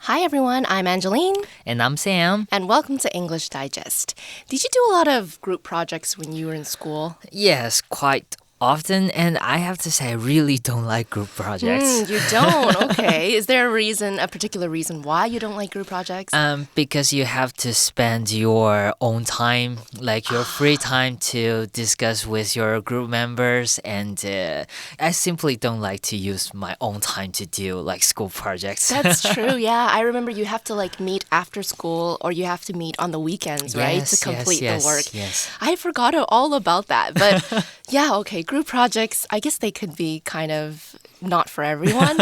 Hi everyone, I'm Angeline. And I'm Sam. And welcome to English Digest. Did you do a lot of group projects when you were in school? Yes, quite often, and I have to say I really don't like group projects. You don't? Okay. Is there a particular reason why you don't like group projects? Because you have to spend your own time, like your free time to discuss with your group members, and I simply don't like to use my own time to do like school projects. That's true, yeah. I remember you have to like meet after school or you have to meet on the weekends, right? To complete the work. Yes. I forgot all about that, but yeah, okay. Group projects, I guess they could be kind of not for everyone.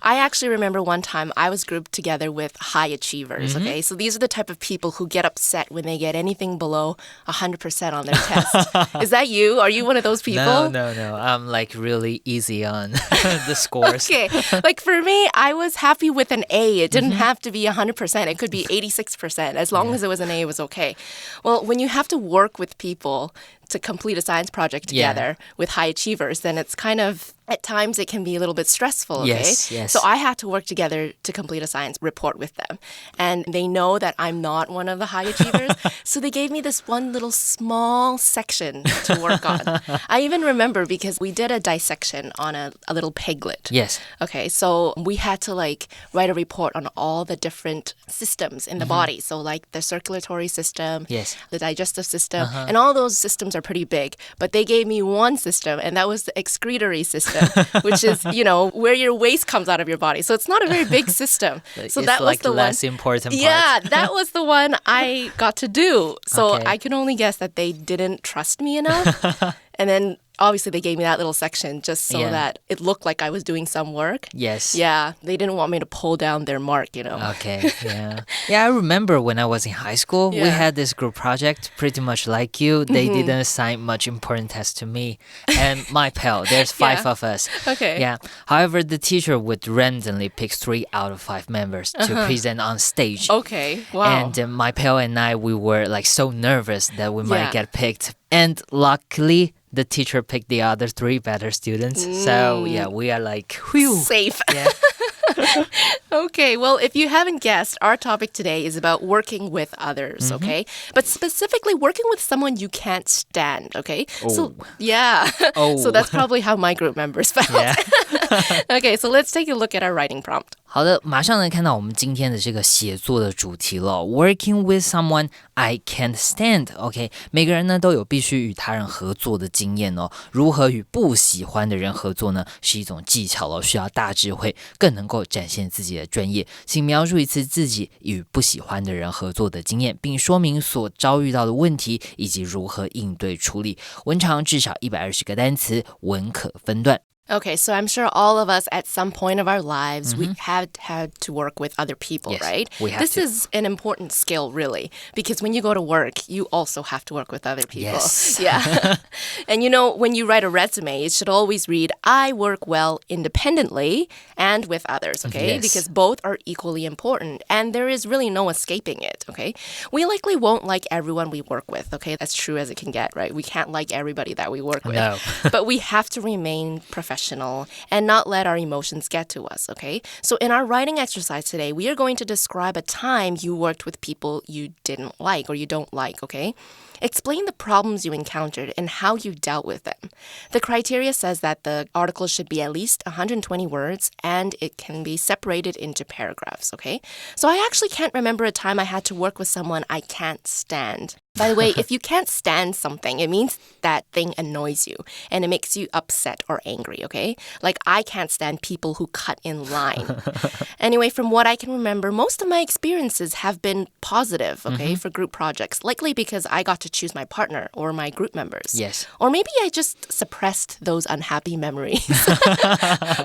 I actually remember one time I was grouped together with high achievers, okay? So these are the type of people who get upset when they get anything below 100% on their test. Is that you? Are you one of those people? No. I'm like really easy on the scores. Okay. Like for me, I was happy with an A. It didn't have to be 100%. It could be 86%. As long as it was an A, it was okay. Well, when you have to work with people to complete a science project together with high achievers, then it's kind of, at times it can be a little bit stressful, okay? Yes. So I had to work together to complete a science report with them. And they know that I'm not one of the high achievers. So they gave me this one little small section to work on. I even remember because we did a dissection on a little piglet. Yes. Okay, so we had to like write a report on all the different systems in the body. So like the circulatory system, the digestive system, and all those systems are pretty big. But they gave me one system, and that was the excretory system, which is, where your waste comes out of your body. So it's not a very big system. So it's that like was the less important part. Yeah, that was the one I got to do. So Okay. I can only guess that they didn't trust me enough. And then obviously they gave me that little section just so that it looked like I was doing some work. Yes. Yeah, they didn't want me to pull down their mark, Okay, yeah. Yeah, I remember when I was in high school, we had this group project pretty much like you. They didn't assign much important tests to me and my pal. There's 5 of us. Okay. Yeah. However, the teacher would randomly pick 3 out of 5 members to present on stage. Okay, wow. And my pal and I, we were like so nervous that we might get picked. And luckily, the teacher picked the other 3 better students. So yeah, we are like, whew. Safe. Yeah. Okay, well, if you haven't guessed, our topic today is about working with others, okay? But specifically working with someone you can't stand, okay? So, yeah. So that's probably how my group members felt. Yeah. Okay, so let's take a look at our writing prompt. 好的，马上来看到我们今天的这个写作的主题了。Working with someone I can't stand。OK， 每个人呢都有必须与他人合作的经验哦。如何与不喜欢的人合作呢？是一种技巧哦，需要大智慧，更能够展现自己的专业。请描述一次自己与不喜欢的人合作的经验，并说明所遭遇到的问题以及如何应对处理。文长至少120个单词，文可分段。Okay, so I'm sure all of us at some point of our lives, we have had to work with other people, right? We have this to. is an important skill, really, because when you go to work, you also have to work with other people. Yes. Yeah. And when you write a resume, it should always read, I work well independently and with others, okay? Yes. Because both are equally important, and there is really no escaping it, okay? We likely won't like everyone we work with, okay? That's true as it can get, right? We can't like everybody that we work with. No. But we have to remain professional and not let our emotions get to us, okay? So in our writing exercise today, we are going to describe a time you worked with people you didn't like or you don't like, okay? Explain the problems you encountered and how you dealt with them. The criteria says that the article should be at least 120 words and it can be separated into paragraphs, okay? So I actually can't remember a time I had to work with someone I can't stand. By the way, if you can't stand something, it means that thing annoys you and it makes you upset or angry, okay? Like I can't stand people who cut in line. Anyway, from what I can remember, most of my experiences have been positive, okay, for group projects, likely because I got to choose my partner or my group members. Yes. Or maybe I just suppressed those unhappy memories.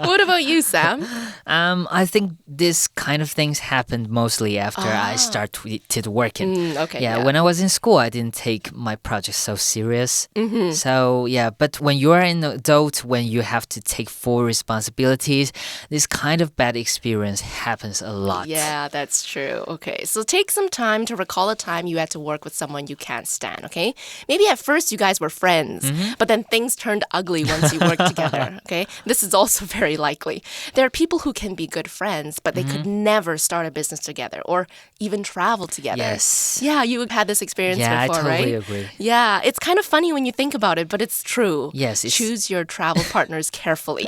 What about you, Sam? I think this kind of things happened mostly after I started working. Okay. Yeah, when I was in school, before I didn't take my project so serious. So yeah, but when you are an adult, when you have to take full responsibilities, this kind of bad experience happens a lot. Yeah, that's true. Okay, so take some time to recall a time you had to work with someone you can't stand, okay? Maybe at first you guys were friends, but then things turned ugly once you worked together, okay? This is also very likely. There are people who can be good friends, but they could never start a business together or even travel together. Yes. Yeah, you had this experience before, I totally right? agree. Yeah, it's kind of funny when you think about it, but it's true. Yes. Choose your travel partners carefully.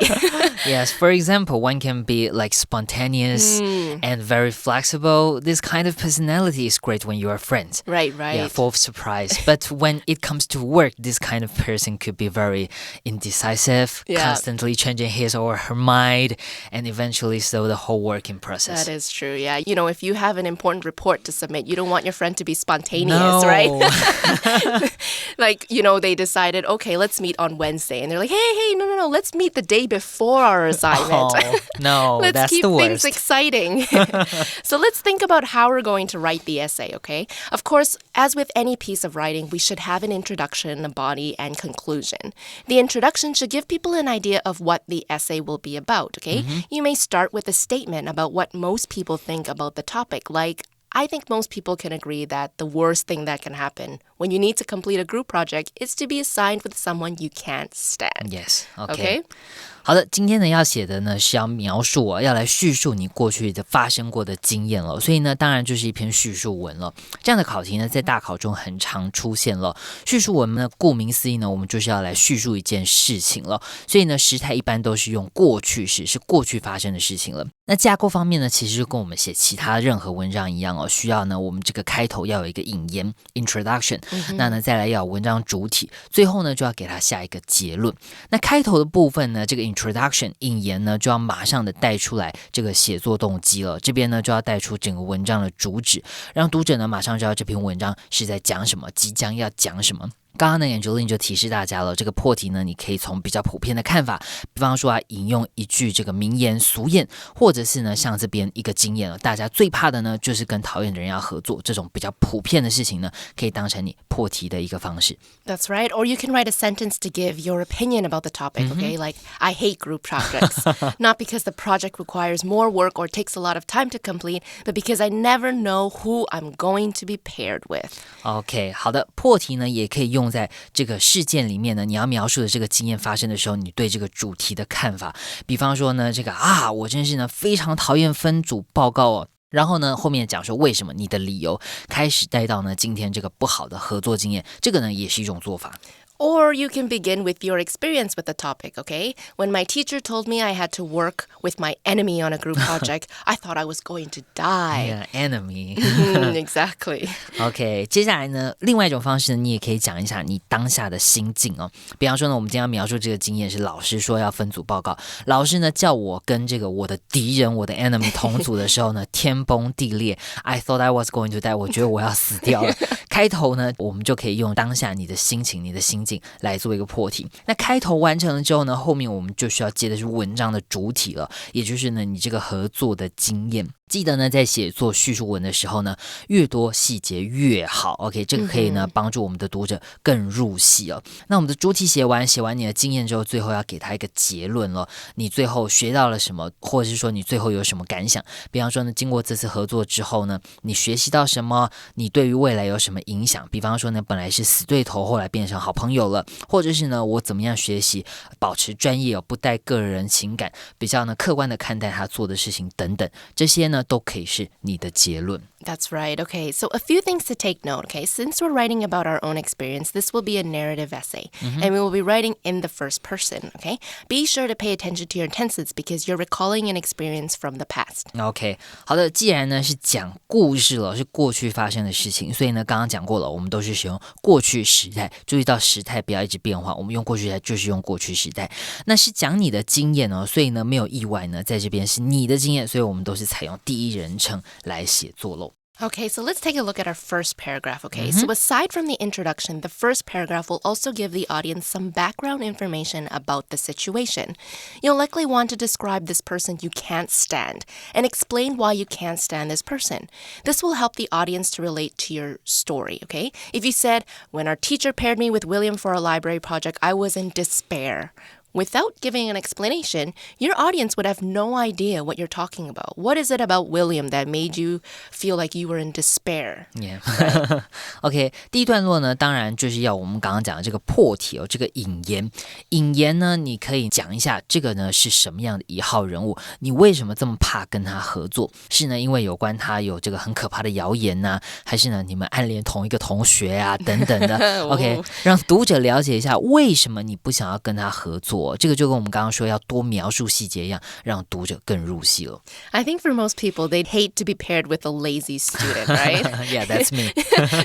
Yes, for example, one can be like spontaneous and very flexible. This kind of personality is great when you are friends. Right. Yeah, full of surprise. But when it comes to work, this kind of person could be very indecisive, constantly changing his or her mind, and eventually slow the whole working process. That is true, yeah. You know, if you have an important report to submit, you don't want your friend to be spontaneous, No. right? Like, you know, they decided, okay, let's meet on Wednesday. And they're like, hey, no, let's meet the day before our assignment. Oh, no, Let's that's keep the things worst. exciting. So let's think about how we're going to write the essay, okay? Of course, as with any piece of writing, we should have an introduction, a body, and conclusion. The introduction should give people an idea of what the essay will be about, okay? You may start with a statement about what most people think about the topic, like, I think most people can agree that the worst thing that can happen when you need to complete a group project is to be assigned with someone you can't stand. Yes, Okay? 好的，今天呢要写的呢是要描述要来叙述你过去的发生过的经验了，所以呢当然就是一篇叙述文了。这样的考题呢在大考中很常出现了。叙述文呢顾名思义呢我们就是要来叙述一件事情了，所以呢时态一般都是用过去式，是过去发生的事情了。那架构方面呢其实就跟我们写其他任何文章一样哦，需要呢我们这个开头要有一个引言 introduction，那呢再来要有文章主体，最后呢就要给它下一个结论。那开头的部分呢这个introduction 引言呢就要马上的带出来这个写作动机了，这边呢就要带出整个文章的主旨，让读者呢马上知道这篇文章是在讲什么，即将要讲什么。刚刚呢 Angeline 就提示大家了，这个破题呢你可以从比较普遍的看法，比方说引用一句这个名言俗谚，或者是呢像这边一个经验了，大家最怕的呢就是跟讨厌的人要合作，这种比较普遍的事情呢可以当成你破题的一个方式。 That's right. Or you can write a sentence to give your opinion about the topic, okay? Like, I hate group projects. Not because the project requires more work or takes a lot of time to complete, but because I never know who I'm going to be paired with. OK， 好的，破题呢也可以用在这个事件里面呢，你要描述的这个经验发生的时候，你对这个主题的看法。比方说呢，这个我真是呢非常讨厌分组报告哦。然后呢，后面讲说为什么，你的理由，开始带到呢今天这个不好的合作经验，这个呢也是一种做法。Or you can begin with your experience with the topic, okay? When my teacher told me I had to work with my enemy on a group project, I thought I was going to die. Yeah, enemy. Exactly. OK， 接下来呢，另外一种方式呢，你也可以讲一下你当下的心境哦。比方说呢，我们今天要描述这个经验是老师说要分组报告，老师呢叫我跟这个我的敌人，我的 enemy 同组的时候呢，天崩地裂。I thought I was going to die， 我觉得我要死掉了。开头呢，我们就可以用当下你的心情、你的心境来做一个破题。那开头完成了之后呢，后面我们就需要接的是文章的主体了，也就是呢你这个合作的经验。记得呢在写作叙述文的时候呢，越多细节越好。 OK， 这个可以呢帮助我们的读者更入戏哦。那我们的主题写完你的经验之后，最后要给他一个结论了，你最后学到了什么，或者是说你最后有什么感想。比方说呢，经过这次合作之后呢，你学习到什么，你对于未来有什么影响。比方说呢，本来是死对头，后来变成好朋友了，或者是呢我怎么样学习保持专业不带个人情感，比较呢客观的看待他做的事情等等，这些呢都可以是你的结论。 That's right. Okay, so a few things to take note, okay? Since we're writing about our own experience, this will be a narrative essay, and we will be writing in the first person, okay? Be sure to pay attention to your tenses because you're recalling an experience from the past. OK， 好的，既然呢是讲故事了，是过去发生的事情，所以呢刚刚讲过了，我们都是使用过去时态，注意到时态不要一直变化，我们用过去时态就是用过去时态。那是讲你的经验哦，所以呢没有意外呢，在这边是你的经验，所以我们都是采用第一人称来写作咯。Okay, so let's take a look at our first paragraph, okay? So aside from the introduction, the first paragraph will also give the audience some background information about the situation. You'll likely want to describe this person you can't stand and explain why you can't stand this person. This will help the audience to relate to your story, okay? If you said, when our teacher paired me with William for a library project, I was in despair.Without giving an explanation, your audience would have no idea what you're talking about. What is it about William that made you feel like you were in despair? Yeah. OK, 第一段落呢，当然就是要我们刚刚讲的这个破题这个引言。引言呢，你可以讲一下这个呢是什么样的一号人物，你为什么这么怕跟他合作？是呢，因为有关他有这个很可怕的谣言呢，还是呢你们暗恋同一个同学啊等等的？OK， 让读者了解一下为什么你不想要跟他合作。这个就跟我们刚刚说要多描述细节一样，让读者更入戏了。I think for most people, they'd hate to be paired with a lazy student, right? Yeah, that's me.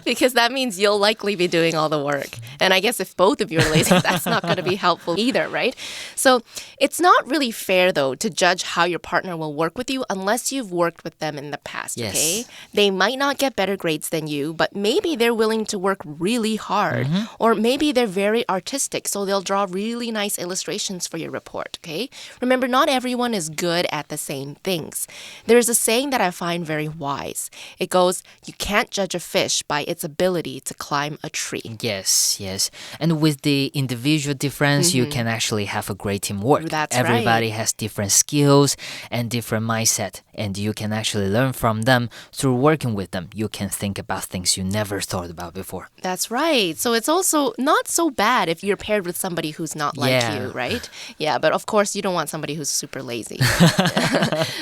Because that means you'll likely be doing all the work. And I guess if both of you are lazy, that's not going to be helpful either, right? So it's not really fair, though, to judge how your partner will work with you unless you've worked with them in the past, okay? They might not get better grades than you, but maybe they're willing to work really hard. Or maybe they're very artistic, so they'll draw really nice illustrations for your report, okay? Remember, not everyone is good at the same things. There's a saying that I find very wise. It goes, you can't judge a fish by its ability to climb a tree. Yes. And with the individual difference, you can actually have a great teamwork. That's Everybody right. has different skills and different mindset, and you can actually learn from them through working with them. You can think about things you never thought about before. That's right. So it's also not so bad if you're paired with somebody who's not like you, right? Yeah, but of course you don't want somebody who's super lazy.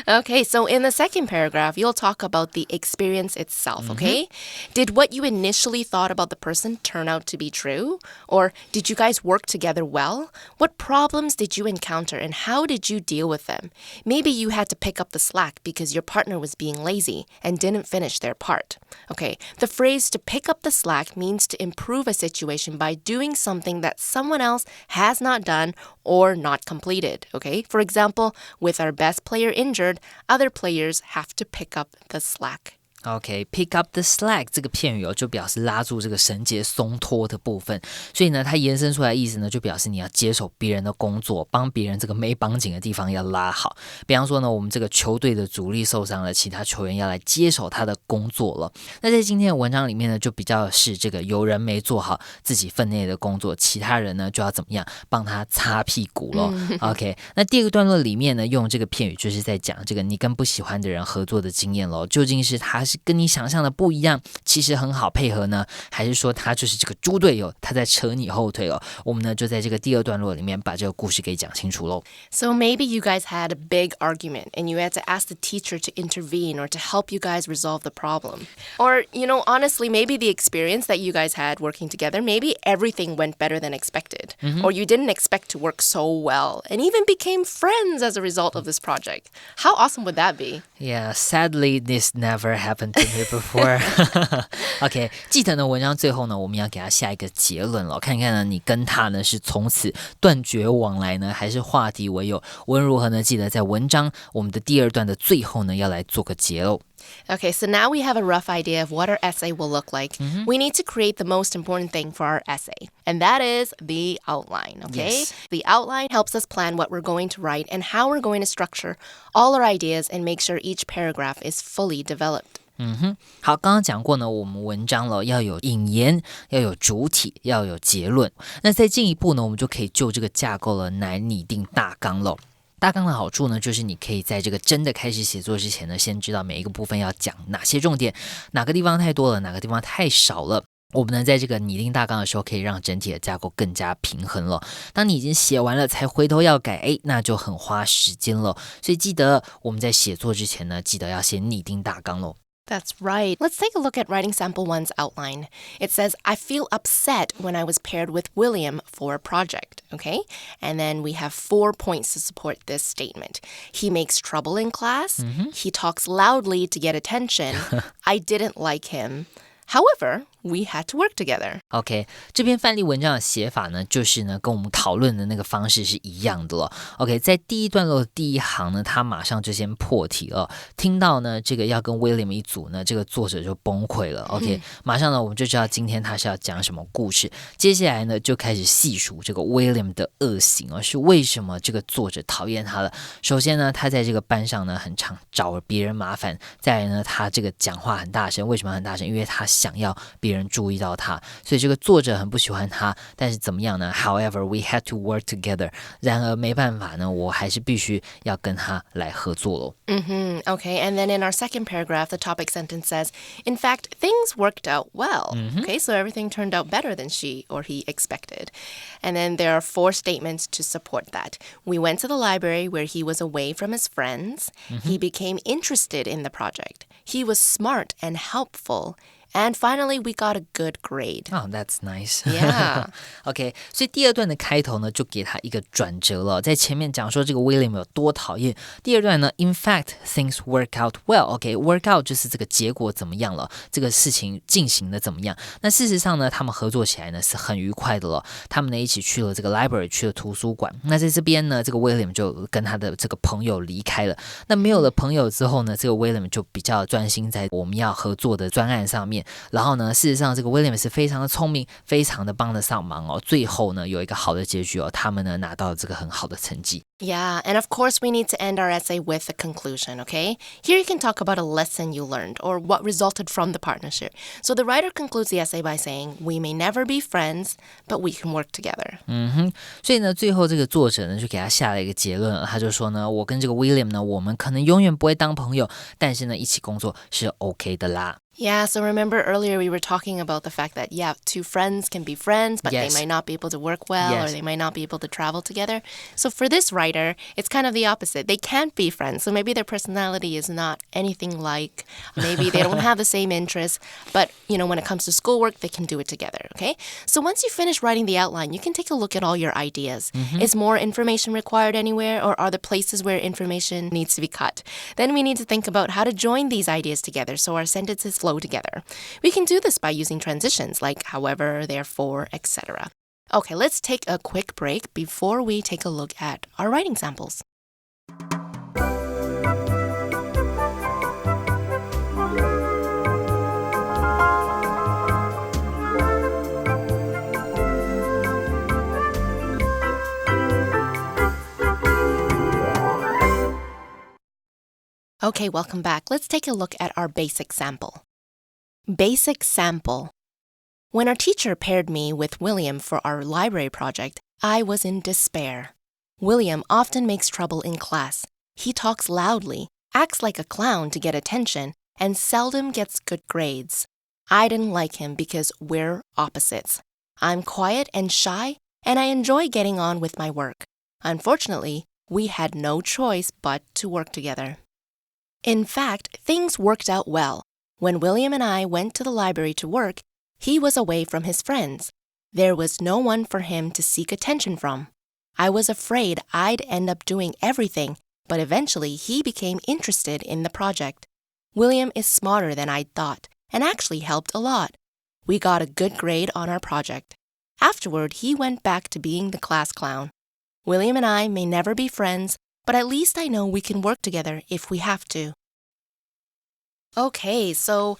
Okay, so in the second paragraph, you'll talk about the experience itself, okay? Did what you initially thought about the person turn out to be true? Or did you guys work together well? What problems did you encounter and how did you deal with them? Maybe you had to pick up the slack because your partner was being lazy and didn't finish their part. Okay, the phrase to pick up the slack means to improve a situation by doing something that someone else has not done or not completed, okay? For example, with our best player injured, other players have to pick up the slack. OK, pick up the slack 这个片语就表示拉住这个绳结松脱的部分，所以呢，它延伸出来的意思呢，就表示你要接手别人的工作，帮别人这个没绑紧的地方要拉好。比方说呢，我们这个球队的主力受伤了，其他球员要来接手他的工作了。那在今天的文章里面呢，就比较是这个有人没做好自己分内的工作，其他人呢就要怎么样帮他擦屁股咯。OK， 那第二个段落里面呢，用这个片语就是在讲这个你跟不喜欢的人合作的经验咯，究竟是他是跟你想象的不一样，其实很好配合呢，还是说他就是这个猪队友，他在扯你后腿哦？我们呢就在这个第二段落里面把这个故事给讲清楚咯。So maybe you guys had a big argument and you had to ask the teacher to intervene or to help you guys resolve the problem. Or, honestly, maybe the experience that you guys had working together, maybe everything went better than expected. Or you didn't expect to work so well and even became friends as a result of this project. How awesome would that be? Yeah, sadly, this never happened to me before. OK， 记得呢，文章最后呢，我们要给他下一个结论了，看看呢，你跟他呢是从此断绝往来呢，还是化敌为友？无论如何呢，记得在文章我们的第二段的最后呢，要来做个结哦。Okay, so now we have a rough idea of what our essay will look like. We need to create the most important thing for our essay, and that is the outline, okay? Yes. The outline helps us plan what we're going to write and how we're going to structure all our ideas and make sure each paragraph is fully developed. 好，刚刚讲过呢，我们文章了要有引言，要有主体，要有结论。那再进一步呢，我们就可以就这个架构了来拟定大纲了。大纲的好处呢，就是你可以在这个真的开始写作之前呢，先知道每一个部分要讲哪些重点，哪个地方太多了，哪个地方太少了。我们呢，在这个拟定大纲的时候，可以让整体的架构更加平衡了。当你已经写完了，才回头要改，那就很花时间了。所以记得我们在写作之前呢，记得要先拟定大纲咯。That's right. Let's take a look at writing sample one's outline. It says, I feel upset when I was paired with William for a project, okay? And then we have 4 points to support this statement. He makes trouble in class. He talks loudly to get attention. I didn't like him. However, we had to work together. OK， 这篇范例文章的写法呢，就是呢跟我们讨论的那个方式是一样的了。OK， 在第一段落的第一行呢，他马上就先破题了。听到呢这个要跟 William 一组呢，这个作者就崩溃了。OK， 马上呢我们就知道今天他是要讲什么故事。接下来呢就开始细数这个 William 的恶行是为什么这个作者讨厌他了。首先呢，他在这个班上呢很常找别人麻烦。再来呢，他这个讲话很大声，为什么很大声？因为他想要别人注意到他，所以这个作者很不喜欢他。但是怎么样呢 ？However, we had to work together. 然而没办法呢，我还是必须要跟他来合作咯。Okay, and then in our second paragraph, the topic sentence says, in fact, things worked out well. Okay, so everything turned out better than she or he expected. And then there are 4 statements to support that. We went to the library where he was away from his friends. He became interested in the project. He was smart and helpful. And finally, we got a good grade. Oh, that's nice. Yeah. OK， 所以第二段的开头呢，就给他一个转折了。在前面讲说这个 William 有多讨厌，第二段呢 ，in fact things work out well。OK，work out 就是这个结果怎么样了，这个事情进行的怎么样。那事实上呢，他们合作起来呢是很愉快的了。他们呢一起去了这个 library， 去了图书馆。那在这边呢，这个 William 就跟他的这个朋友离开了。那没有了朋友之后呢，这个 William 就比较专心在我们要合作的专案上面。然后呢，事实上这个 William 是非常的聪明，非常的帮得上忙最后呢，有一个好的结局他们呢拿到了这个很好的成绩。Yeah, and of course we need to end our essay with a conclusion, okay? Here you can talk about a lesson you learned or what resulted from the partnership. So the writer concludes the essay by saying, we may never be friends, but we can work together. 所以呢，最后这个作者呢就给他下了一个结论，他就说呢，我跟这个 William 呢，我们可能永远不会当朋友，但是呢，一起工作是 OK 的啦。Yeah, so remember earlier we were talking about the fact that, yeah, 2 friends can be friends, but Yes. they might not be able to work well Yes. or they might not be able to travel together. So for this writer, it's kind of the opposite. They can't be friends. So maybe their personality is not anything like, maybe they don't have the same interests, but, when it comes to schoolwork, they can do it together, okay? So once you finish writing the outline, you can take a look at all your ideas. Is more information required anywhere, or are there places where information needs to be cut? Then we need to think about how to join these ideas together so our sentences flow together. We can do this by using transitions like however, therefore, etc. Okay, let's take a quick break before we take a look at our writing samples. Okay, welcome back. Let's take a look at our basic sample. Basic sample. When our teacher paired me with William for our library project, I was in despair. William often makes trouble in class. He talks loudly, acts like a clown to get attention, and seldom gets good grades. I didn't like him because we're opposites. I'm quiet and shy, and I enjoy getting on with my work. Unfortunately, we had no choice but to work together. In fact, things worked out well. When William and I went to the library to work, he was away from his friends. There was no one for him to seek attention from. I was afraid I'd end up doing everything, but eventually he became interested in the project. William is smarter than I'd thought, and actually helped a lot. We got a good grade on our project. Afterward, he went back to being the class clown. William and I may never be friends, but at least I know we can work together if we have to. Okay, so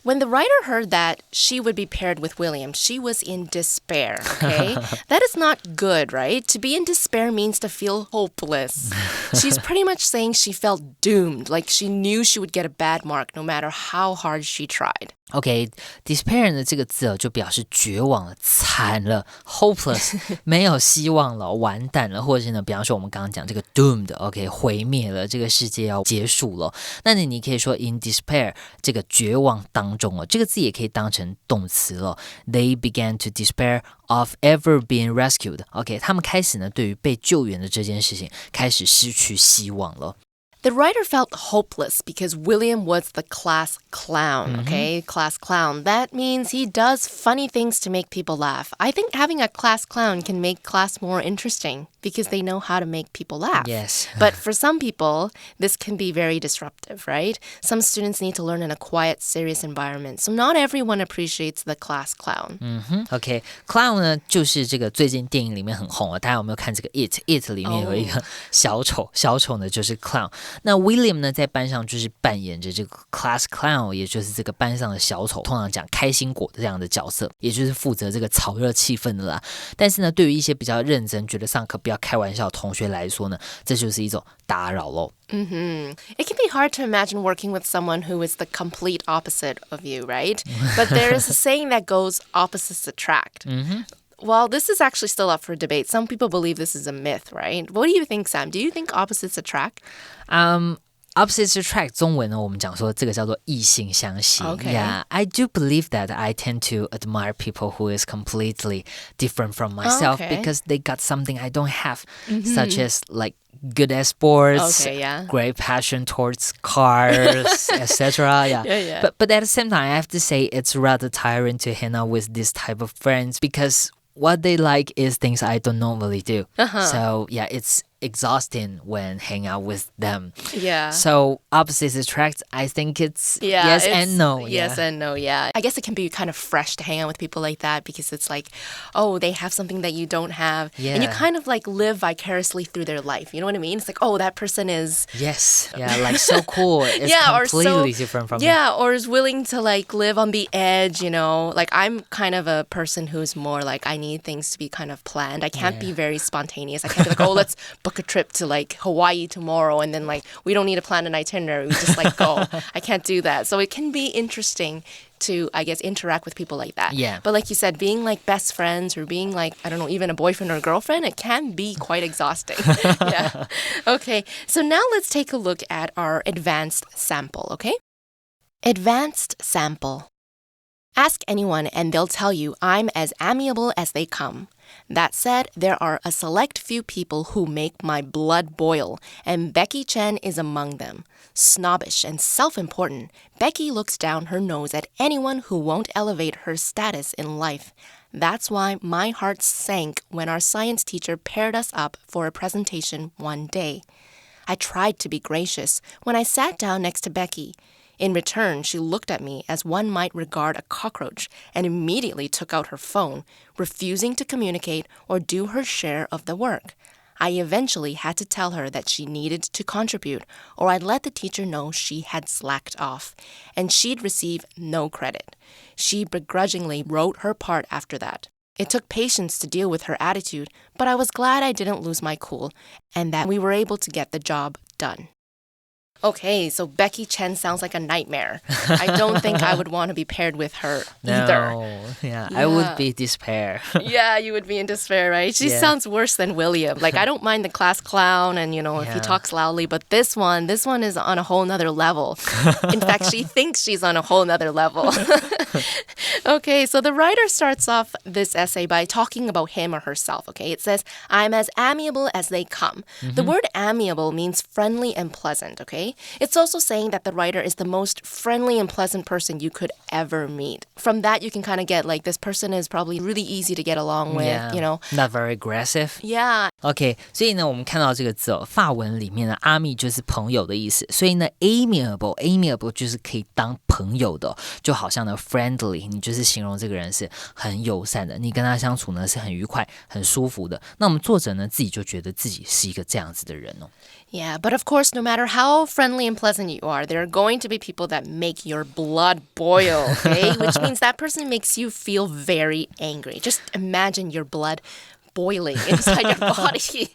when the writer heard that she would be paired with William, she was in despair, okay? That is not good, right? To be in despair means to feel hopeless. She's pretty much saying she felt doomed, like she knew she would get a bad mark no matter how hard she tried. OK, despair 的这个字就表示绝望了、惨了 ，hopeless 没有希望了、完蛋了，或者是呢，比方说我们刚刚讲这个 doomed，OK， 毁灭了，这个世界要结束了。那你可以说 in despair 这个绝望当中这个字也可以当成动词了。They began to despair of ever being rescued。OK， 他们开始呢对于被救援的这件事情开始失去希望了。The writer felt hopeless because William was the class clown, okay? Class clown. That means he does funny things to make people laugh. I think having a class clown can make class more interesting because they know how to make people laugh. Yes. But for some people, this can be very disruptive, right? Some students need to learn in a quiet, serious environment. So not everyone appreciates the class clown. OK, clown 呢就是这个最近电影里面很红大家有没有看这个 It 里面有一个小丑，小丑呢就是 clown。那 William 呢在班上就是扮演着这个 class clown， 也就是这个班上的小丑，通常讲开心果的这样的角色，也就是负责这个炒热气氛的啦。但是呢，对于一些比较认真，觉得上课不要开玩笑的同学来说呢，这就是一种打扰咯。It can be hard to imagine working with someone who is the complete opposite of you, right? But there is a saying that goes, opposites attract. Well, this is actually still up for debate. Some people believe this is a myth, right? What do you think, Sam? Do you think opposites attract? Opposites attract 中文呢我们讲说这个叫做异性相吸。Okay. Yeah, I do believe that I tend to admire people who is completely different from myself because they got something I don't have, such as like good at sports, great passion towards cars, etc. Yeah. But at the same time, I have to say it's rather tiring to hang out with this type of friends because what they like is things I don't normally do. So yeah, it's exhausting when hanging out with them. Yeah. So opposites attract, I think it's yes and no. Yes and no, yeah. I guess it can be kind of fresh to hang out with people like that because it's like, oh, they have something that you don't have. Yeah. And you kind of like live vicariously through their life. You know what I mean? It's like, oh, that person is... Yes. Yeah, like so cool. It's completely different from Yeah, or is willing to like live on the edge, you know? Like I'm kind of a person who's more like I need things to be kind of planned. I can't be very spontaneous. I can't be like, oh, let's book a trip to like Hawaii tomorrow and then like we don't need to plan an itinerary. We just like go. I can't do that. So it can be interesting to, I guess, interact with people like that. Yeah. But like you said, being like best friends or being like, I don't know, even a boyfriend or a girlfriend, it can be quite exhausting. Yeah. Okay. So now let's take a look at our advanced sample, okay? Advanced sample. Ask anyone and they'll tell you I'm as amiable as they come. That said, there are a select few people who make my blood boil, and Becky Chen is among them. Snobbish and self-important, Becky looks down her nose at anyone who won't elevate her status in life. That's why my heart sank when our science teacher paired us up for a presentation one day. I tried to be gracious when I sat down next to Becky. In return, she looked at me as one might regard a cockroach and immediately took out her phone, refusing to communicate or do her share of the work. I eventually had to tell her that she needed to contribute, or I'd let the teacher know she had slacked off, and she'd receive no credit. She begrudgingly wrote her part after that. It took patience to deal with her attitude, but I was glad I didn't lose my cool and that we were able to get the job done. Okay, so Becky Chen sounds like a nightmare. I don't think I would want to be paired with her either. No, yeah, I would be despair. Yeah, you would be in despair, right? She sounds worse than William. Like, I don't mind the class clown and, you know, if he talks loudly, but this one is on a whole nother level. In fact, she thinks she's on a whole nother level. Okay, so the writer starts off this essay by talking about him or herself, okay? It says, I'm as amiable as they come. The word amiable means friendly and pleasant, okay? It's also saying that the writer is the most friendly and pleasant person you could ever meet. From that, you can kind of get like this person is probably really easy to get along with, you know. Not very aggressive. Yeah. OK, 所以呢，我们看到这个字哦，法文里面的阿密就是朋友的意思，所以呢 amiable 就是可以当朋友的就好像呢 friendly， 你就是形容这个人是很友善的，你跟他相处呢是很愉快、很舒服的。那我们作者呢自己就觉得自己是一个这样子的人哦。Yeah, but of course, no matter how friendly and pleasant you are, there are going to be people that make your blood boil, okay? Which means that person makes you feel very angry. Just imagine your blood boiling inside your body.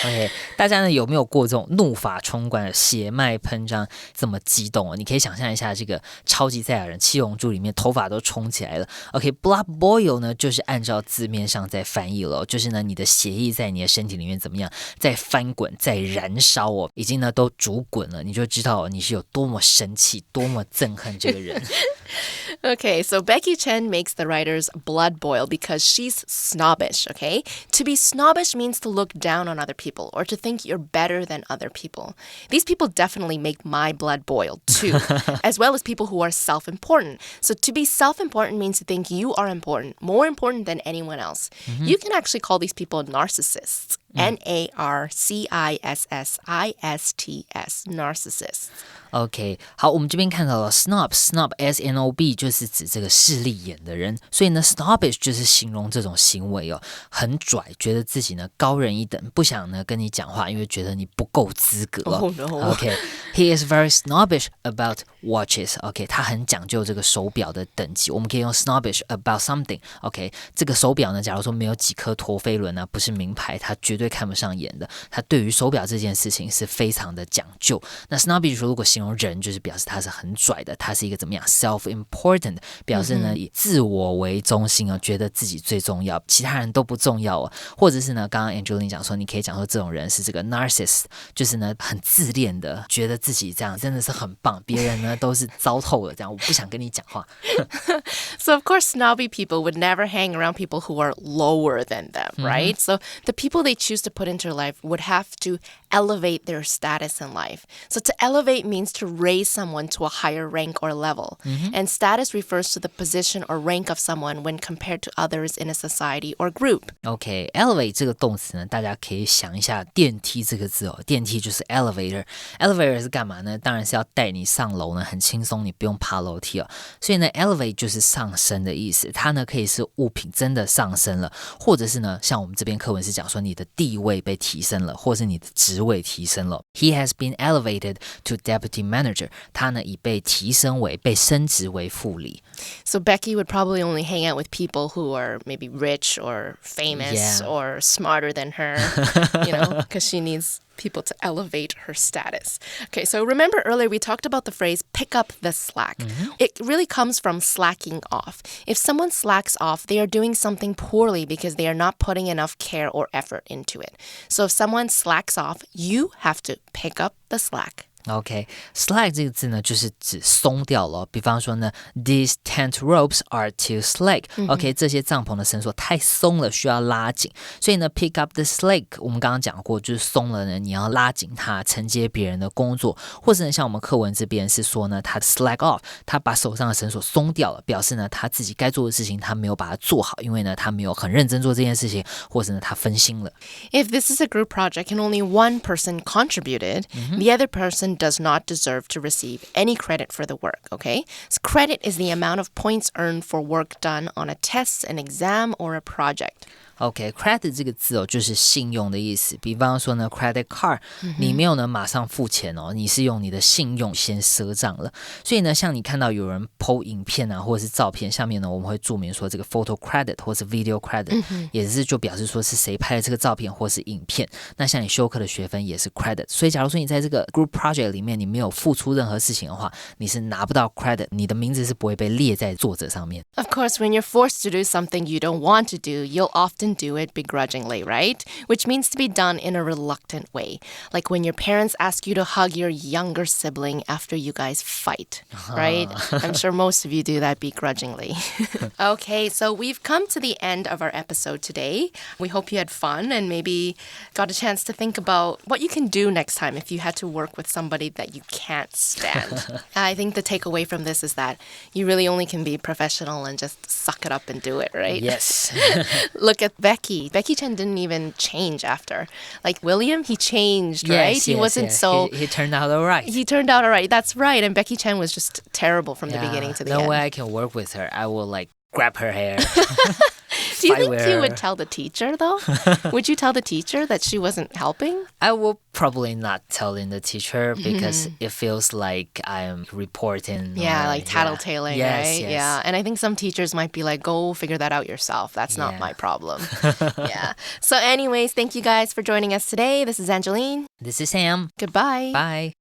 OK， 大家呢有没有过这种怒发冲冠、血脉喷张这么激动哦？你可以想象一下这个超级赛亚人七龙珠里面头发都冲起来了。OK，blood boil 呢就是按照字面上在翻译了，就是呢你的血液在你的身体里面怎么样，在翻滚、在燃烧哦，已经呢都煮滚了，你就知道你是有多么生气、多么憎恨这个人。Okay, so Becky Chen makes the writer's blood boil because she's snobbish, okay? To be snobbish means to look down on other people or to think you're better than other people. These people definitely make my blood boil too, as well as people who are self-important. So to be self-important means to think you are important, more important than anyone else. You can actually call these people narcissists. N-A-R-C-I-S-S-I-S-T-S, narcissists.OK， 好，我们这边看到了 snob S-N-O-B 就是指这个势利眼的人，所以呢 snobbish 就是形容这种行为哦，很拽，觉得自己呢高人一等，不想呢跟你讲话，因为觉得你不够资格哦。Oh no. OK, he is very snobbish about watches. OK, 他很讲究这个手表的等级，我们可以用 snobbish about something. OK, 这个手表呢，假如说没有几颗陀飞轮啊，不是名牌，他绝对看不上眼的。他对于手表这件事情是非常的讲究。那 snobbish 如果形容人，就是表示他是很拽的，他是一个怎么样 self-important， 表示呢以自我为中心哦，觉得自己最重要，其他人都不重要哦。或者是呢，刚刚 Angeline 讲说，你可以讲说这种人是这个 narcissist， 就是呢很自恋的，觉得自己这样真的是很棒，别人呢都是糟透了，这样我不想跟你讲话。So of course, snobby people would never hang around people who are lower than them, right? So the people they choose to put into their life would have to elevate their status in life. So to elevate means to raise someone to a higher rank or level. And status refers to the position or rank of someone when compared to others in a society or group. OK, elevate 这个动词呢，大家可以想一下电梯这个字哦，电梯就是 elevator。elevator 是干嘛呢？当然是要带你上楼呢，很轻松，你不用爬楼梯哦。所以呢 elevate 就是上升的意思，它呢可以是物品真的上升了，或者是呢像我们这边课文是讲说你的地位被提升了，或是你的职位提升了。He has been elevated to deputy manager， 他呢已被提升为被升职为副理。So Becky would probably only hang out with people who are maybe rich or famous or smarter than her, you know, because she needs people to elevate her status. Okay, so remember earlier we talked about the phrase pick up the slack. It really comes from slacking off. If someone slacks off, they are doing something poorly because they are not putting enough care or effort into it. So if someone slacks off, you have to pick up the slack. OK, slack 这个字呢，就是指松掉了。比方说呢 ，these tent ropes are too slack。OK， 这些帐篷的绳索太松了，需要拉紧。所以呢 ，pick up the slack， 我们刚刚讲过，就是松了呢，你要拉紧它，承接别人的工作。或是呢，像我们课文这边是说呢，他 slack off， 他把手上的绳索松掉了，表示呢他自己该做的事情他没有把它做好，因为呢他没有很认真做这件事情，或是呢他分心了。If this is a group project and only one person contributed, the other person does not deserve to receive any credit for the work, okay? So credit is the amount of points earned for work done on a test, an exam, or a project. OK, credit 这个字哦，就是信用的意思。比方说呢 ，credit card， 你没有呢马上付钱哦，你是用你的信用先赊账了。所以呢，像你看到有人 po 影片啊，或者是照片，下面呢我们会注明说这个 photo credit 或是 video credit，也是就表示说是谁拍的这个照片或是影片。那像你修课的学分也是 credit。所以假如说你在这个 group project 里面你没有付出任何事情的话，你是拿不到 credit， 你的名字是不会被列在作者上面。Of course, when you're forced to do something you don't want to do, you'll often do it begrudgingly, right? Which means to be done in a reluctant way. Like when your parents ask you to hug your younger sibling after you guys fight, right? I'm sure most of you do that begrudgingly. Okay, so we've come to the end of our episode today. We hope you had fun and maybe got a chance to think about what you can do next time if you had to work with somebody that you can't stand. I think the takeaway from this is that you really only can be professional and just suck it up and do it, right? Yes. Look at Becky. Becky Chen didn't even change after. Like William, he changed, right? Yes, he wasn't so... He turned out all right. He turned out all right. That's right. And Becky Chen was just terrible from the beginning to the end. No way I can work with her. I will like grab her hair. Do you think you would tell the teacher, though? Would you tell the teacher that she wasn't helping? I will probably not tell the teacher because it feels like I'm reporting. Yeah, like tattletaling, yes, right? Yes. Yeah, and I think some teachers might be like, go figure that out yourself. That's not my problem. Yeah. So anyways, thank you guys for joining us today. This is Angeline. This is Sam. Goodbye. Bye.